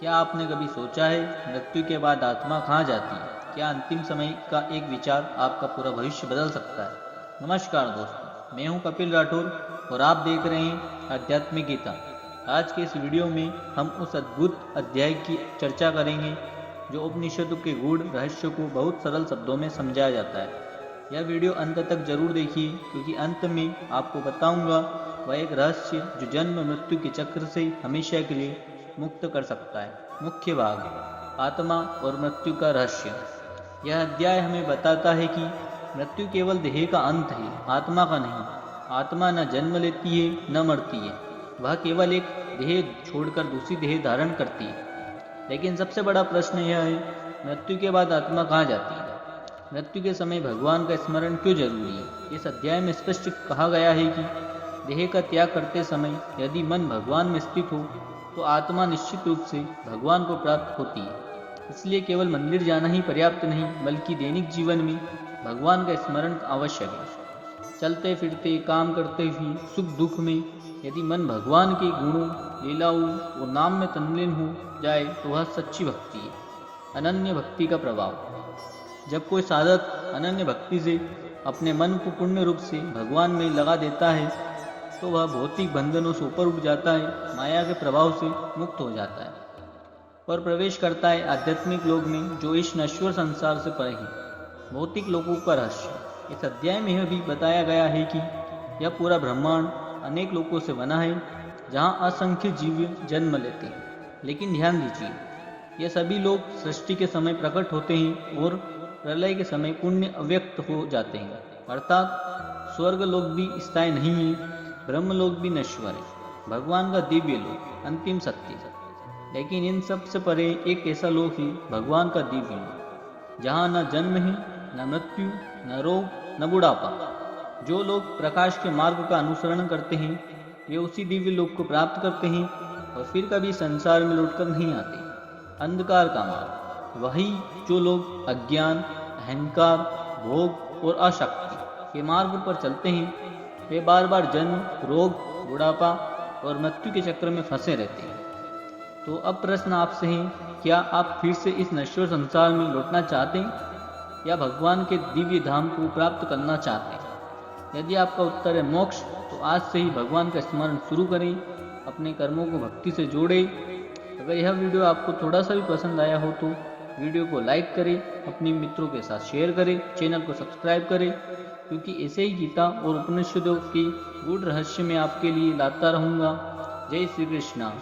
क्या आपने कभी सोचा है मृत्यु के बाद आत्मा कहाँ जाती है? क्या अंतिम समय का एक विचार आपका पूरा भविष्य बदल सकता है? नमस्कार दोस्तों, मैं हूं कपिल राठौर और आप देख रहे हैं आध्यात्मिक गीता। आज के इस वीडियो में हम उस अद्भुत अध्याय की चर्चा करेंगे जो उपनिषदों के गूढ़ रहस्य को बहुत सरल शब्दों में समझाया जाता है। यह वीडियो अंत तक जरूर देखिए, क्योंकि अंत में आपको बताऊंगा वह एक रहस्य जो जन्म मृत्यु के चक्र से हमेशा के लिए मुक्त कर सकता है। मुख्य भाग, आत्मा और मृत्यु का रहस्य। यह अध्याय हमें बताता है कि मृत्यु केवल देह का अंत है, आत्मा का नहीं। आत्मा न जन्म लेती है न मरती है, वह केवल एक देह छोड़कर दूसरी देह धारण करती है। लेकिन सबसे बड़ा प्रश्न यह है, मृत्यु के बाद आत्मा कहाँ जाती है? मृत्यु के समय भगवान का स्मरण क्यों जरूरी है? इस अध्याय में स्पष्ट कहा गया है कि देह का त्याग करते समय यदि मन भगवान में स्थित हो तो आत्मा निश्चित रूप से भगवान को प्राप्त होती है। इसलिए केवल मंदिर जाना ही पर्याप्त नहीं, बल्कि दैनिक जीवन में भगवान का स्मरण आवश्यक है। चलते फिरते, काम करते हुए, सुख दुख में यदि मन भगवान के गुणों, लीलाओं और नाम में तल्लीन हो जाए तो वह सच्ची भक्ति है। अनन्य भक्ति का प्रभाव। जब कोई साधक अनन्य भक्ति से अपने मन को पूर्ण रूप से भगवान में लगा देता है तो वह भौतिक बंधनों से ऊपर उठ जाता है, माया के प्रभाव से मुक्त हो जाता है और प्रवेश करता है आध्यात्मिक लोक में, जो इस नश्वर संसार से परे है। भौतिक लोकों का रहस्य। इस अध्याय में यह भी बताया गया है कि यह पूरा ब्रह्मांड अनेक लोकों से बना है, जहाँ असंख्य जीव जन्म लेते हैं। लेकिन ध्यान दीजिए, यह सभी लोग सृष्टि के समय प्रकट होते हैं और प्रलय के समय पुण्य अव्यक्त हो जाते हैं। अर्थात स्वर्ग लोक भी स्थायी नहीं है, ब्रह्मलोक भी नश्वर है, भगवान का दिव्य लोक अंतिम सत्य है। लेकिन इन सब से परे एक ऐसा लोक है, भगवान का दिव्य लोक, जहाँ न जन्म है, न मृत्यु, न रोग, न बुढ़ापा। जो लोग प्रकाश के मार्ग का अनुसरण करते हैं वे उसी दिव्य लोक को प्राप्त करते हैं और फिर कभी संसार में लौटकर नहीं आते। अंधकार का मार्ग। वही जो लोग अज्ञान, अहंकार, भोग और आसक्ति के मार्ग पर चलते हैं वे बार बार जन्म, रोग, बुढ़ापा और मृत्यु के चक्र में फंसे रहते हैं। तो अब प्रश्न आपसे है, क्या आप फिर से इस नश्वर संसार में लौटना चाहते हैं या भगवान के दिव्य धाम को प्राप्त करना चाहते हैं? यदि आपका उत्तर है मोक्ष, तो आज से ही भगवान का स्मरण शुरू करें, अपने कर्मों को भक्ति से जोड़ें। अगर यह वीडियो आपको थोड़ा सा भी पसंद आया हो तो वीडियो को लाइक करें, अपने मित्रों के साथ शेयर करें, चैनल को सब्सक्राइब करें, क्योंकि ऐसे ही गीता और उपनिषदों के गूढ़ रहस्य में आपके लिए लाता रहूँगा। जय श्री कृष्णा।